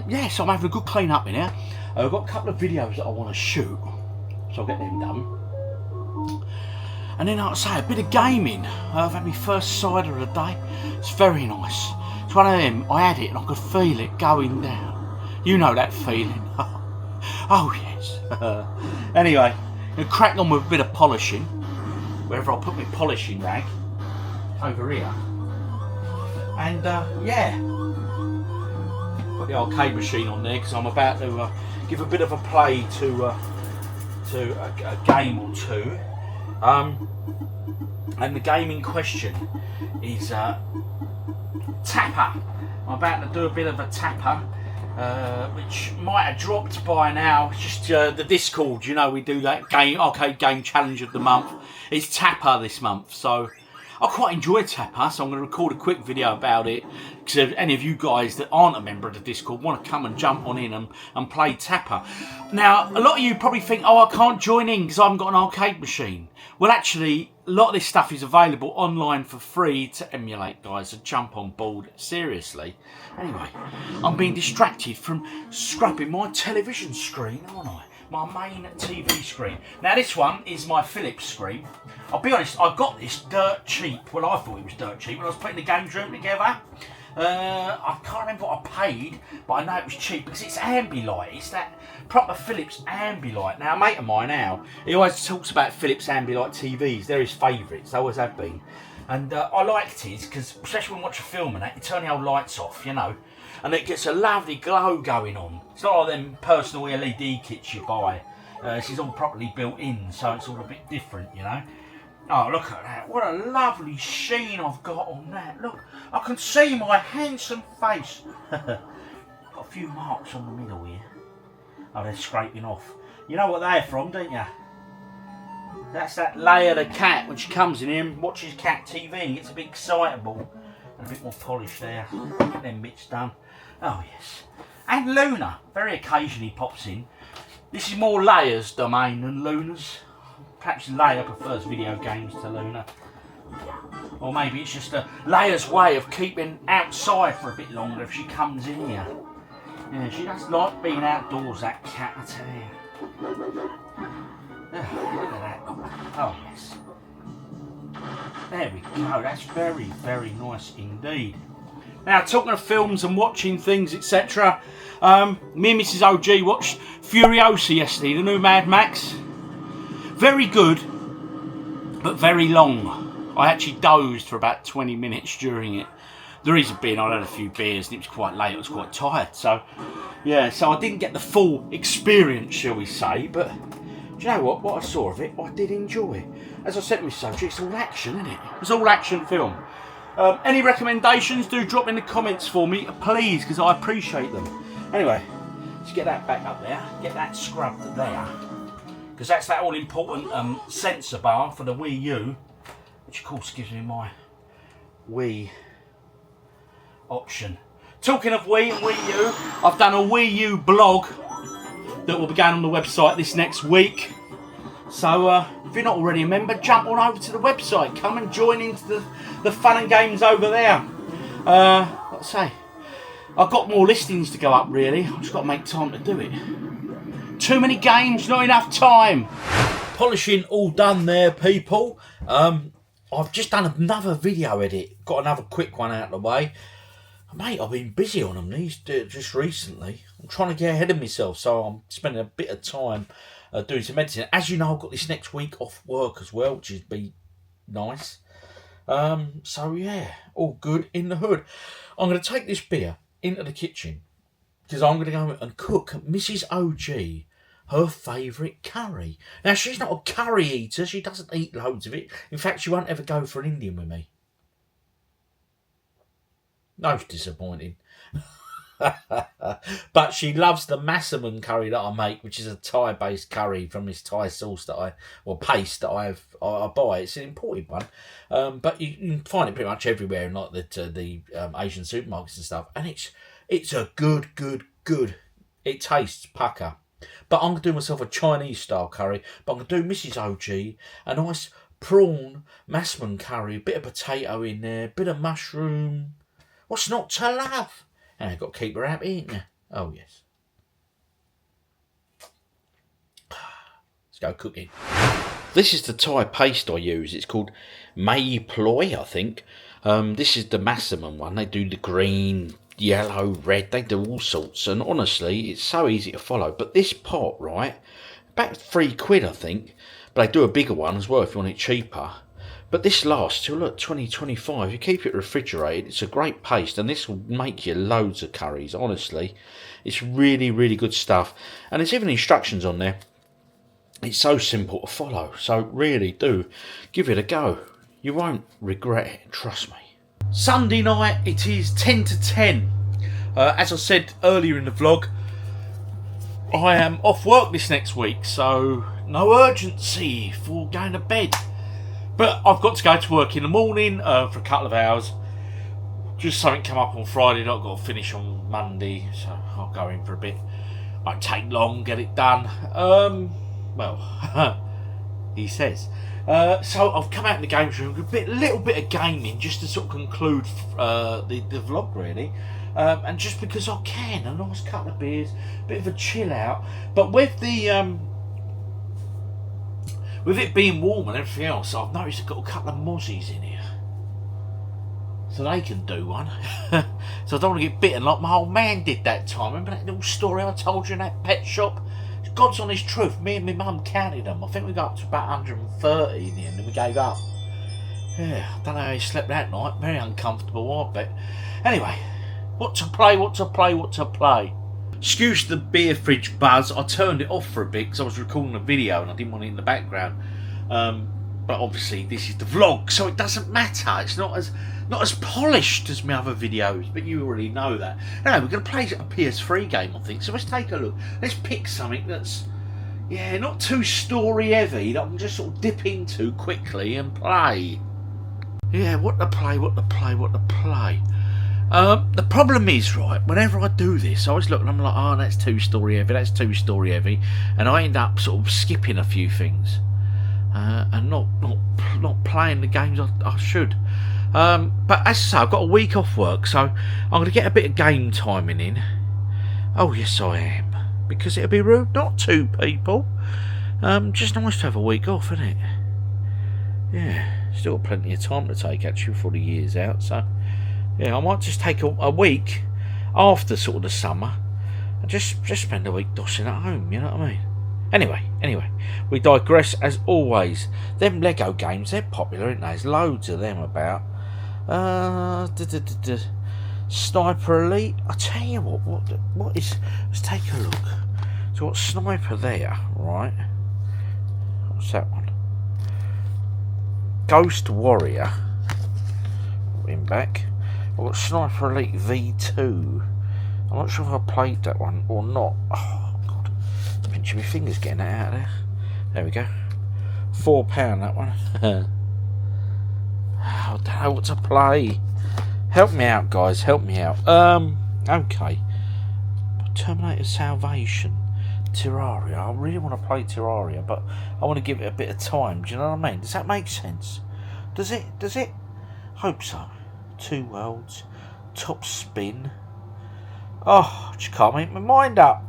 Yeah, so I'm having a good clean up in here. I've got a couple of videos that I want to shoot, so I'll get them done. And then, like I say, a bit of gaming. I've had my first cider of the day. It's very nice. It's one of them, I had it and I could feel it going down. You know that feeling. Oh, yes. Anyway, I'm going to crack on with a bit of polishing. Wherever I put my polishing rag. Over here. And yeah, put the arcade machine on there because I'm about to give a bit of a play to a game or two. And the game in question is Tapper. I'm about to do a bit of a Tapper, which might have dropped by now. It's just the Discord, you know, we do that arcade game challenge of the month. It's Tapper this month, so I quite enjoy Tapper, so I'm going to record a quick video about it. Because if any of you guys that aren't a member of the Discord want to come and jump on in and play Tapper. Now, a lot of you probably think, oh, I can't join in because I haven't got an arcade machine. Well, actually, a lot of this stuff is available online for free to emulate, guys, so jump on board seriously. Anyway, I'm being distracted from scrubbing my television screen, aren't I? My main TV screen. Now, this one is my Philips screen. I'll be honest, I got this dirt cheap. Well, I thought it was dirt cheap when I was putting the games room together. I can't remember what I paid, but I know it was cheap because it's Ambilight. It's that proper Philips Ambilight. Now, a mate of mine now, he always talks about Philips Ambilight TVs. They're his favourites. They always have been. And I liked his because, especially when I watch a film and that, you turn the old lights off, you know, and it gets a lovely glow going on. It's not like them personal LED kits you buy. This is all properly built in, so it's all a bit different, you know. Oh, look at that. What a lovely sheen I've got on that. Look, I can see my handsome face. Got a few marks on the middle here. Oh, they're scraping off. You know what they're from, don't you? That's that Leia the cat when she comes in here and watches cat TV and gets a bit excitable. And a bit more polish there. Get them bits done. Oh, yes. And Luna, very occasionally pops in. This is more Leia's domain than Luna's. Perhaps Leia prefers video games to Luna. Or maybe it's just a Leia's way of keeping outside for a bit longer if she comes in here. Yeah, she does like being outdoors, that cat, I tell you. Oh, look at that. Oh, yes. There we go. That's very, very nice indeed. Now, talking of films and watching things, etc. Me and Mrs. OG watched Furiosa yesterday, the new Mad Max. Very good, but very long. I actually dozed for about 20 minutes during it. The reason being I had a few beers and it was quite late, I was quite tired. So, yeah, so I didn't get the full experience, shall we say. But, do you know what? What I saw of it, I did enjoy. As I said to Mrs. OG, it's all action, isn't it? It's all action film. Any recommendations, do drop in the comments for me, please, because I appreciate them. Anyway, let's get that back up there. Get that scrubbed there. Because that's that all-important sensor bar for the Wii U, which of course gives me my Wii option. Talking of Wii and Wii U, I've done a Wii U blog that will be going on the website this next week. So if you're not already a member, jump on over to the website. Come and join into the fun and games over there. Let's say, I've got more listings to go up really. I've just got to make time to do it. Too many games, not enough time. Polishing all done there, people. I've just done another video edit. Got another quick one out of the way. Mate, I've been busy on them just recently. I'm trying to get ahead of myself, so I'm spending a bit of time doing some editing. As you know, I've got this next week off work as well, which would be nice. So yeah, all good in the hood. I'm going to take this beer into the kitchen because I'm going to go and cook Mrs. OG her favourite curry. Now, she's not a curry eater. She doesn't eat loads of it. In fact, she won't ever go for an Indian with me. Most disappointing. But she loves the massaman curry that I make, which is a Thai-based curry from this Thai sauce that paste that I buy. It's an imported one, but you can find it pretty much everywhere in like the Asian supermarkets and stuff. And it's a good. It tastes pucker. But I'm going to do myself a Chinese style curry. But I'm going to do Mrs. OG a nice prawn massaman curry, a bit of potato in there, a bit of mushroom. What's not to love? And I've got to keep her happy, ain't you? Oh, yes. Let's go cooking. This is the Thai paste I use. It's called May Ploy, I think. This is the massaman one. They do the green, yellow, red. They do all sorts. And honestly, it's so easy to follow. But this pot, right, about £3, I think. But they do a bigger one as well if you want it cheaper. But this lasts till, look, 2025. You keep it refrigerated. It's a great paste. And this will make you loads of curries, honestly. It's really, really good stuff. And there's even instructions on there. It's so simple to follow. So really do give it a go. You won't regret it, trust me. Sunday night, it is 10 to 10. As I said earlier in the vlog, I am off work this next week. So no urgency for going to bed. But I've got to go to work in the morning for a couple of hours. Just something come up on Friday that I've got to finish on Monday, so I'll go in for a bit. Won't take long, get it done. Well, he says. So I've come out in the games room with a little bit of gaming just to sort of conclude the vlog really. And just because I can, a nice couple of beers, a bit of a chill out. But with the with it being warm and everything else, I've noticed I've got a couple of mozzies in here. So they can do one. So I don't want to get bitten like my old man did that time. Remember that little story I told you in that pet shop? God's honest truth, me and my mum counted them. I think we got up to about 130 in the end and we gave up. Yeah, I don't know how he slept that night. Very uncomfortable, I bet. Anyway, what to play, what to play, what to play. Excuse the beer fridge buzz. I turned it off for a bit because I was recording a video and I didn't want it in the background. But obviously this is the vlog, so it doesn't matter. It's not as polished as my other videos, but you already know that. Anyway, we're going to play a PS3 game, I think. So let's take a look. Let's pick something that's, yeah, not too story heavy, that I can just sort of dip into quickly and play. Yeah, what to play, what to play, what to play. The problem is, right, whenever I do this, I always look and I'm like, oh, that's too story heavy, that's too story heavy, and I end up sort of skipping a few things. And not playing the games I should. But as I say, I've got a week off work, so I'm going to get a bit of game timing in. Oh yes, I am, because it'd be rude not to, people. Just nice to have a week off, isn't it? Yeah, still got plenty of time to take actually before the year's out. So yeah, I might just take a week after sort of the summer and just spend a week dossing at home. You know what I mean? Anyway, we digress as always. Them Lego games, they're popular, aren't they? There's loads of them about. Sniper Elite. I tell you what is? Let's take a look. So what's Sniper there, right? What's that one? Ghost Warrior. In back. I've got Sniper Elite V2. I'm not sure if I played that one or not. Oh, pinching my fingers getting that out of there. There we go. £4 that one. I don't know what to play. Help me out, guys. Help me out. Okay. Terminator Salvation. Terraria. I really want to play Terraria, but I want to give it a bit of time. Do you know what I mean? Does that make sense? Does it? Hope so. Two Worlds. Top Spin. Oh, I just can't make my mind up.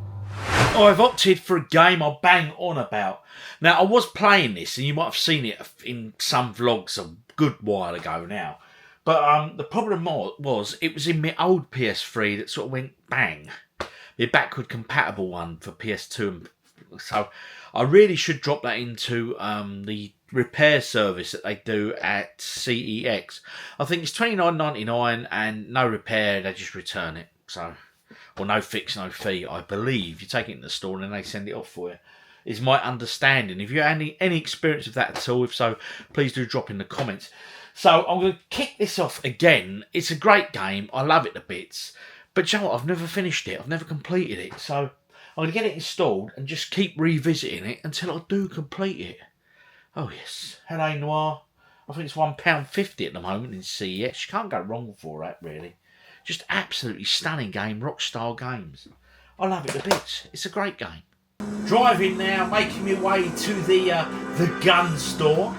I've opted for a game I bang on about. Now, I was playing this, and you might have seen it in some vlogs a good while ago now. But the problem was, it was in my old PS3 that sort of went bang. The backward compatible one for PS2. So I really should drop that into the repair service that they do at CEX. I think it's $29.99 and no repair, they just return it. So... or no fix, no fee, I believe. You take it in the store and then they send it off for you. Is my understanding. If you have any experience of that at all, if so, please do drop in the comments. So I'm going to kick this off again. It's a great game. I love it to bits. But you know what? I've never finished it. I've never completed it. So I'm going to get it installed and just keep revisiting it until I do complete it. Oh yes. Hello Noir. I think it's £1.50 at the moment in CEX. You can't go wrong for that, really. Just absolutely stunning game, Rockstar Games. I love it to bits. It's a great game. Driving now, making my way to the gun store,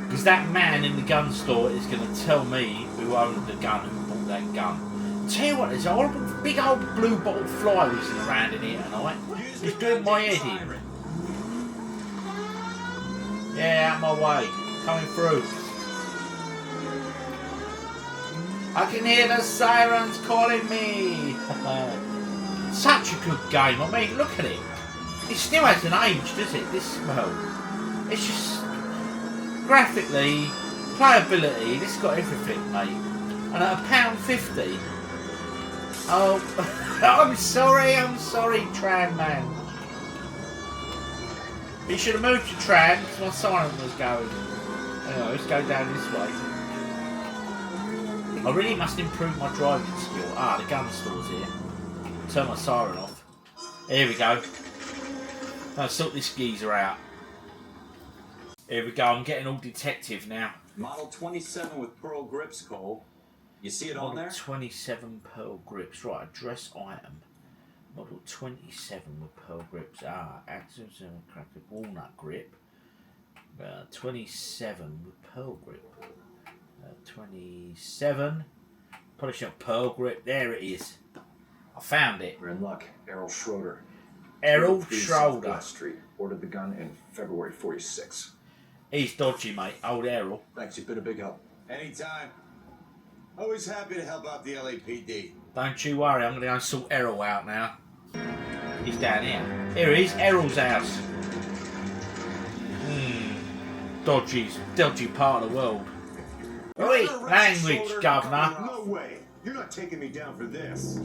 because that man in the gun store is going to tell me who owned the gun, who bought that gun. Tell you what, there's a horrible big old blue bottle fly whizzing around in here tonight. It's doing my head in. Yeah, out my way, coming through. I can hear the sirens calling me. Such a good game. I mean, look at it. It still hasn't aged, does it? Well, it's just graphically, playability. This got everything, mate. And at £1.50. Oh, I'm sorry, Tram man. You should have moved to Tram because my siren was going. Anyway, let's go down this way. I really must improve my driving skill. Ah, the gun store's here. Turn my siren off. Here we go. I'll sort this geezer out. Here we go, I'm getting all detective now. Model 27 with pearl grips, Cole. You see it on there? 27 pearl grips. Right, address item. Model 27 with pearl grips. Active cracker walnut grip. 27 with pearl grip. 27. Polish up pearl grip. There it is. I found it. We're in luck. Errol Schroeder. Errol 203 Schroeder. South Street. Ordered the gun in February 46. He's dodgy, mate. Old Errol. Thanks, you've been a big help. Anytime. Always happy to help out the LAPD. Don't you worry, I'm going to go and sort Errol out now. He's down here. Here he is, Errol's house. Dodgy part of the world. Oi, language, governor. No way. You're not taking me down for this.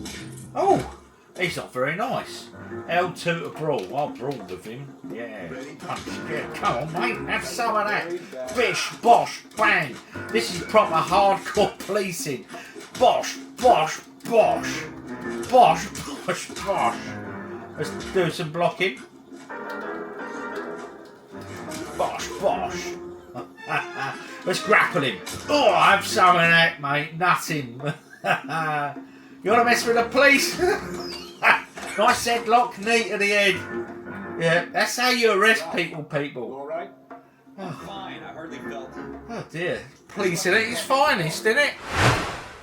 Oh, he's not very nice. L2 to brawl. I'll brawl with him. Yeah. Punch. Yeah, come on, mate. Have some of that. Bish, bosh, bang. This is proper hardcore policing. Bosh, bosh, bosh. Bosh, bosh, bosh. Let's do some blocking. Bosh, bosh. Let's grapple him. Oh, have some of that, mate. Nothing. You want to mess with the police? Nice headlock, knee to the head. Yeah, that's how you arrest people. All right? Fine, I hardly felt it. Oh dear. Policing at its finest, isn't it?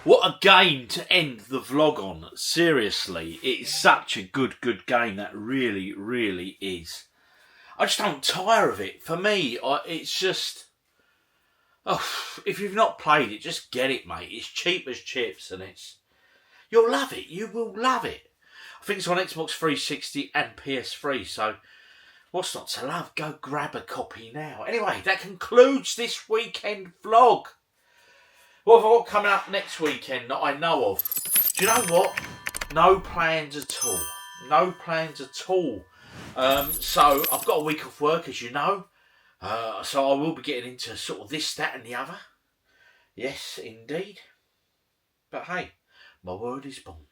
What a game to end the vlog on. Seriously, it is such a good game. That really, really is. I just don't tire of it. For me, it's just... Oh, if you've not played it, just get it, mate. It's cheap as chips, and you'll love it. You will love it. I think it's on Xbox 360 and PS3, so what's not to love? Go grab a copy now. Anyway, that concludes this weekend vlog. What have I got coming up next weekend that I know of? Do you know what? No plans at all. No plans at all. So I've got a week off work, as you know. So I will be getting into sort of this, that and the other. Yes, indeed. But hey, my word is bond.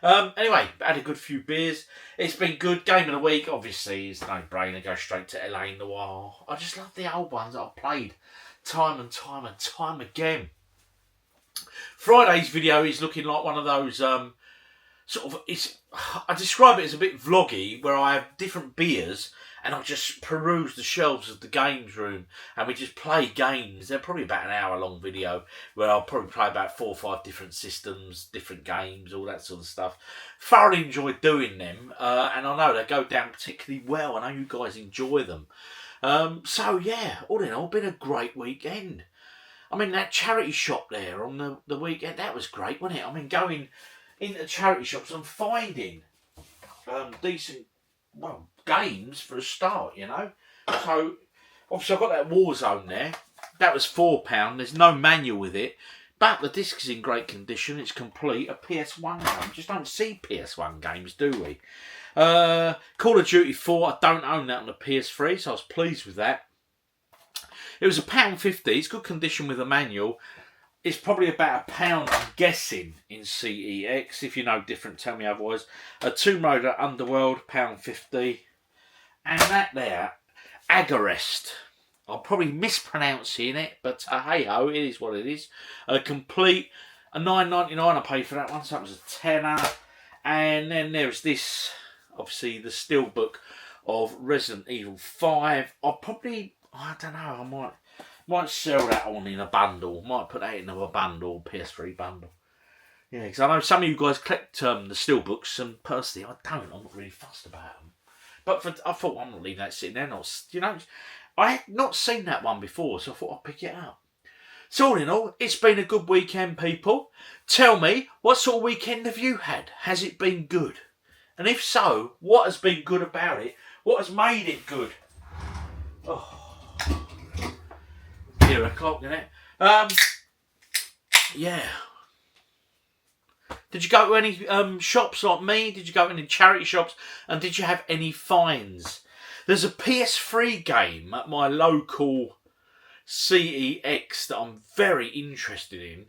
Anyway, had a good few beers. It's been good. Game of the week, obviously, is no brainer. Go straight to LA Noire. I just love the old ones that I've played time and time and time again. Friday's video is looking like one of those sort of... I describe it as a bit vloggy, where I have different beers and I just peruse the shelves of the games room and we just play games. They're probably about an hour long video where I'll probably play about 4 or 5 different systems, different games, all that sort of stuff. Thoroughly enjoy doing them, and I know they go down particularly well. I know you guys enjoy them. So yeah, all in all, been a great weekend. I mean, that charity shop there on the weekend, that was great, wasn't it? I mean, going into charity shops and finding decent, well, games for a start, you know. So obviously I've got that Warzone there. That was £4. There's no manual with it, but the disc is in great condition. It's complete. A PS1 game. Just don't see PS1 games, do we? Call of Duty 4. I don't own that on the PS3, so I was pleased with that. It was £1.50. It's good condition with a manual. It's probably about £1, I'm guessing, in CEX. If you know different, tell me otherwise. A Tomb Raider Underworld, £1.50. And that there, Agarest. I'm probably mispronouncing it, but hey ho, it is what it is. A complete, a $9.99 I paid for that one, so that was a tenner. And then there's this, obviously the steelbook of Resident Evil 5. I'll probably, I don't know, I might sell that on in a bundle. Might put that in a bundle, PS3 bundle. Yeah, because I know some of you guys collect the steelbooks, and personally I don't. I'm not really fussed about them. But I thought I'm not leaving that sitting there. You know, I had not seen that one before, so I thought I'd pick it up. So all in all, it's been a good weekend, people. Tell me, what sort of weekend have you had? Has it been good? And if so, what has been good about it? What has made it good? Oh, near o'clock, isn't it? Yeah. Did you go to any shops like me? Did you go to any charity shops? And did you have any finds? There's a PS3 game at my local CEX that I'm very interested in.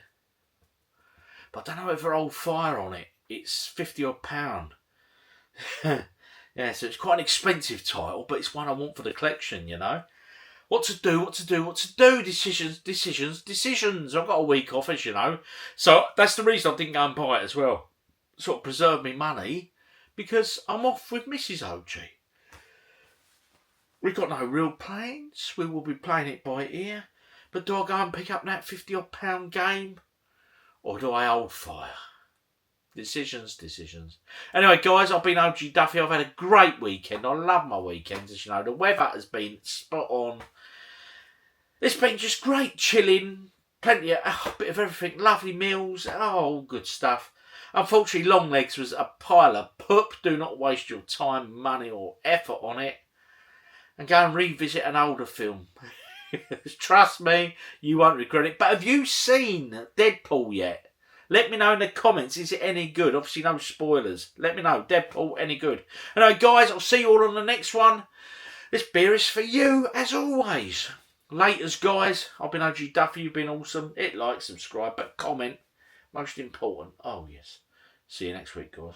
But I don't know if it'll hold fire on it. It's £50 odd. Yeah, so it's quite an expensive title, but it's one I want for the collection, you know. What to do. Decisions. I've got a week off, as you know. So that's the reason I didn't go and buy it as well. Sort of preserve me money because I'm off with MrsOG. We've got no real plans. We will be playing it by ear. But do I go and pick up that £50-odd game? Or do I hold fire? Decisions. Anyway, guys, I've been OGDuffy. I've had a great weekend. I love my weekends, as you know. The weather has been spot on. It's been just great, chilling. Plenty of, a bit of everything. Lovely meals. All good stuff. Unfortunately, Longlegs was a pile of poop. Do not waste your time, money or effort on it. And go and revisit an older film. Trust me, you won't regret it. But have you seen Deadpool yet? Let me know in the comments. Is it any good? Obviously, no spoilers. Let me know. Deadpool, any good? Anyway, guys, I'll see you all on the next one. This beer is for you, as always. Laters, guys. I've been OGDuffy. You've been awesome. Hit like, subscribe, but comment. Most important. Oh, yes. See you next week, guys.